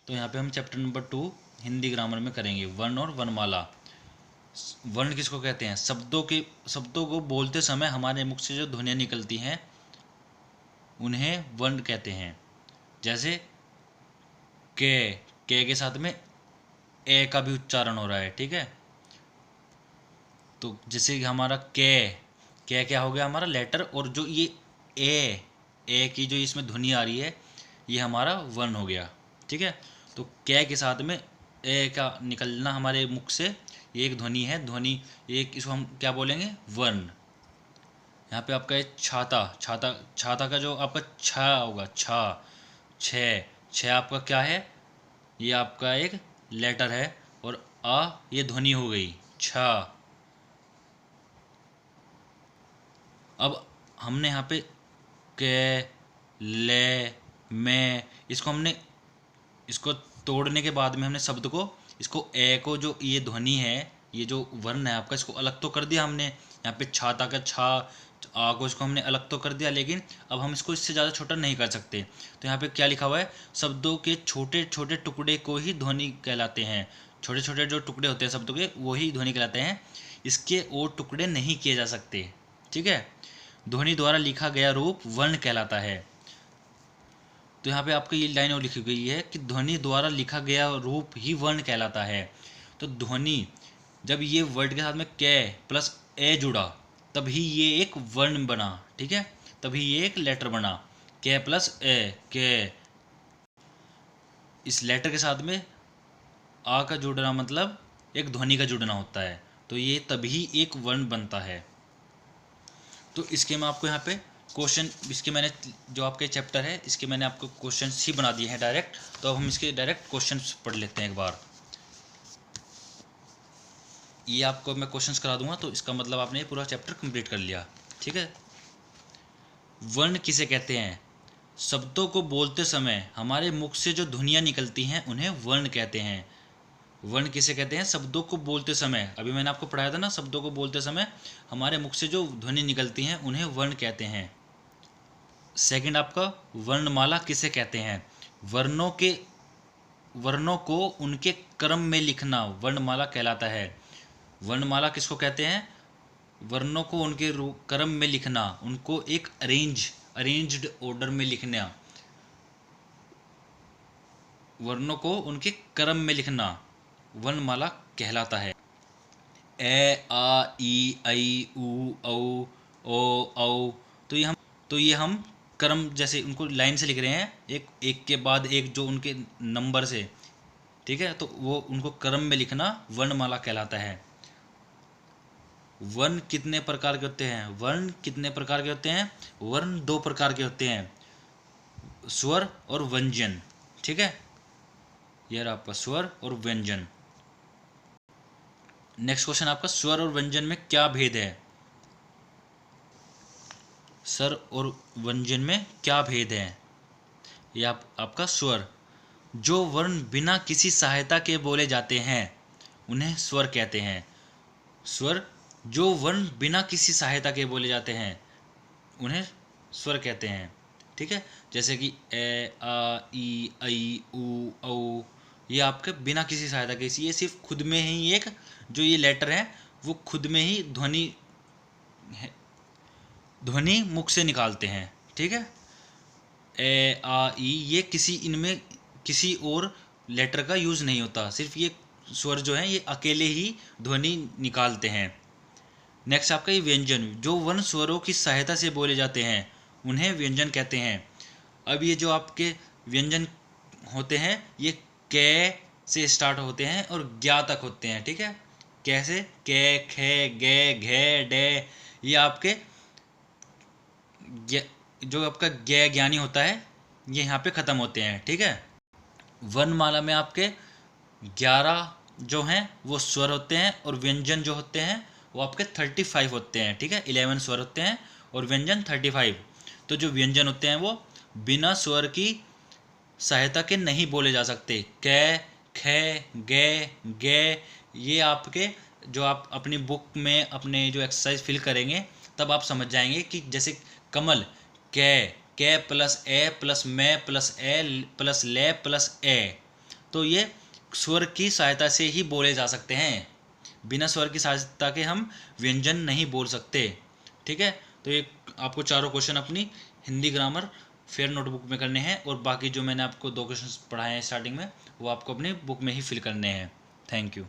तो यहाँ पे हम चैप्टर नंबर 2 हिंदी ग्रामर में करेंगे। वर्ण और वर्णमाला। वर्ण किसको कहते हैं? शब्दों को बोलते समय हमारे मुख से जो ध्वनियाँ निकलती हैं उन्हें वर्ण कहते हैं। जैसे के साथ में ए का भी उच्चारण हो रहा है, ठीक है। तो जैसे कि हमारा के क्या हो गया हमारा लेटर, और जो ये ए की जो इसमें ध्वनि आ रही है ये हमारा वर्ण हो गया, ठीक है। तो के साथ में ए का निकलना हमारे मुख से ये एक ध्वनि है, ध्वनि एक, इसको हम क्या बोलेंगे? वर्ण। यहाँ पे आपका एक छाता का जो आपका छ होगा, छ आपका क्या है? ये आपका एक लेटर है, और आ ये ध्वनि हो गई छ। अब हमने यहाँ पे के, ले, में, इसको तोड़ने के बाद में हमने शब्द को, इसको ए को, जो ये ध्वनि है, ये जो वर्ण है आपका, इसको अलग तो कर दिया हमने। यहाँ पे छाता का छा, आ को इसको हमने अलग तो कर दिया, लेकिन अब हम इसको इससे ज़्यादा छोटा नहीं कर सकते। तो यहाँ पे क्या लिखा हुआ है? शब्दों के छोटे छोटे टुकड़े को ही ध्वनि कहलाते हैं। छोटे छोटे जो टुकड़े होते हैं शब्दों के, वही ध्वनि कहलाते हैं। इसके और टुकड़े नहीं किए जा सकते, ठीक है। ध्वनि द्वारा लिखा गया रूप वर्ण कहलाता है। तो यहाँ पे आपको ये लाइन और लिखी गई है कि ध्वनि द्वारा लिखा गया रूप ही वर्ण कहलाता है। तो ध्वनि, जब ये वर्ड के साथ में के प्लस ए जुड़ा तभी ये एक वर्ण बना, ठीक है, तभी ये एक लेटर बना। के प्लस ए, के, इस लेटर के साथ में आ का जुड़ना मतलब एक ध्वनि का जुड़ना होता है, तो ये तभी एक वर्ण बनता है। तो इसके मैं आपको यहाँ पे क्वेश्चन, इसके मैंने जो आपके चैप्टर है इसके मैंने आपको क्वेश्चन ही बना दिए हैं डायरेक्ट। तो अब हम इसके डायरेक्ट क्वेश्चन पढ़ लेते हैं एक बार। ये आपको मैं क्वेश्चंस करा दूंगा, तो इसका मतलब आपने ये पूरा चैप्टर कंप्लीट कर लिया, ठीक है। वर्ण किसे कहते हैं? शब्दों को बोलते समय हमारे मुख से जो ध्वनियाँ निकलती हैं उन्हें वर्ण कहते हैं। वर्ण किसे कहते हैं? शब्दों को बोलते समय, अभी मैंने आपको पढ़ाया था ना, शब्दों को बोलते समय हमारे मुख से जो ध्वनि निकलती हैं उन्हें वर्ण कहते हैं। सेकंड आपका, वर्णमाला किसे कहते हैं? वर्णों को उनके क्रम में लिखना वर्णमाला कहलाता है। वर्णमाला किसको कहते हैं? वर्णों को उनके क्रम में लिखना, उनको एक अरेंज्ड ऑर्डर में लिखना, वर्णों को उनके क्रम में लिखना वर्णमाला कहलाता है। ए, आ, ई, ऐ, ऊ, औ, ओ, औ, तो ये हम क्रम जैसे उनको लाइन से लिख रहे हैं, एक के बाद एक, जो उनके नंबर से, ठीक है, तो वो उनको क्रम में लिखना वर्णमाला कहलाता है। वर्ण कितने प्रकार के होते हैं? वर्ण कितने प्रकार के होते हैं? वर्ण 2 प्रकार के होते हैं, स्वर और व्यंजन, ठीक है। ये रहा आपका स्वर और व्यंजन। नेक्स्ट क्वेश्चन आपका, स्वर और व्यंजन में क्या भेद है? स्वर और व्यंजन में क्या भेद है? ये आपका स्वर, जो वर्ण बिना किसी सहायता के बोले जाते हैं उन्हें स्वर कहते हैं। स्वर, जो वर्ण बिना किसी सहायता के बोले जाते हैं उन्हें स्वर कहते हैं, ठीक है। जैसे कि ए, आ, ई, ऐ, ऊ, औ, ये आपके बिना किसी सहायता के, ये सिर्फ खुद में ही एक, जो ये लेटर है वो खुद में ही ध्वनि मुख से निकालते हैं, ठीक है। ए, आ, ई, ये इनमें किसी और लेटर का यूज़ नहीं होता, सिर्फ ये स्वर जो है ये अकेले ही ध्वनि निकालते हैं। नेक्स्ट आपका ये व्यंजन, जो वर्ण स्वरों की सहायता से बोले जाते हैं उन्हें व्यंजन कहते हैं। अब ये जो आपके व्यंजन होते हैं ये कै से स्टार्ट होते हैं और ज्ञा तक होते हैं, ठीक है। कैसे? कै, खे, गे, घे, डे, ये आपके जो आपका ज्ञ ज्ञानी होता है ये यहाँ पे ख़त्म होते हैं, ठीक है। वर्णमाला में आपके 11 जो हैं वो स्वर होते हैं, और व्यंजन जो होते हैं वो आपके 35 होते हैं, ठीक है। 11 स्वर होते हैं और व्यंजन 35। तो जो व्यंजन होते हैं वो बिना स्वर की सहायता के नहीं बोले जा सकते। कै, खे, गे, गे, ये आपके, जो आप अपनी बुक में अपने जो एक्सरसाइज फिल करेंगे तब आप समझ जाएंगे कि जैसे कमल, कै प्लस ए प्लस मैं प्लस ए प्लस ले प्लस ए, तो ये स्वर की सहायता से ही बोले जा सकते हैं। बिना स्वर की सहायता के हम व्यंजन नहीं बोल सकते। ठीक है, तो ये आपको चारों क्वेश्चन अपनी हिंदी ग्रामर फेयर नोटबुक में करने हैं, और बाकी जो मैंने आपको 2 क्वेश्चन पढ़ाए हैं स्टार्टिंग में, वो आपको अपनी बुक में ही फिल करने हैं। Thank you.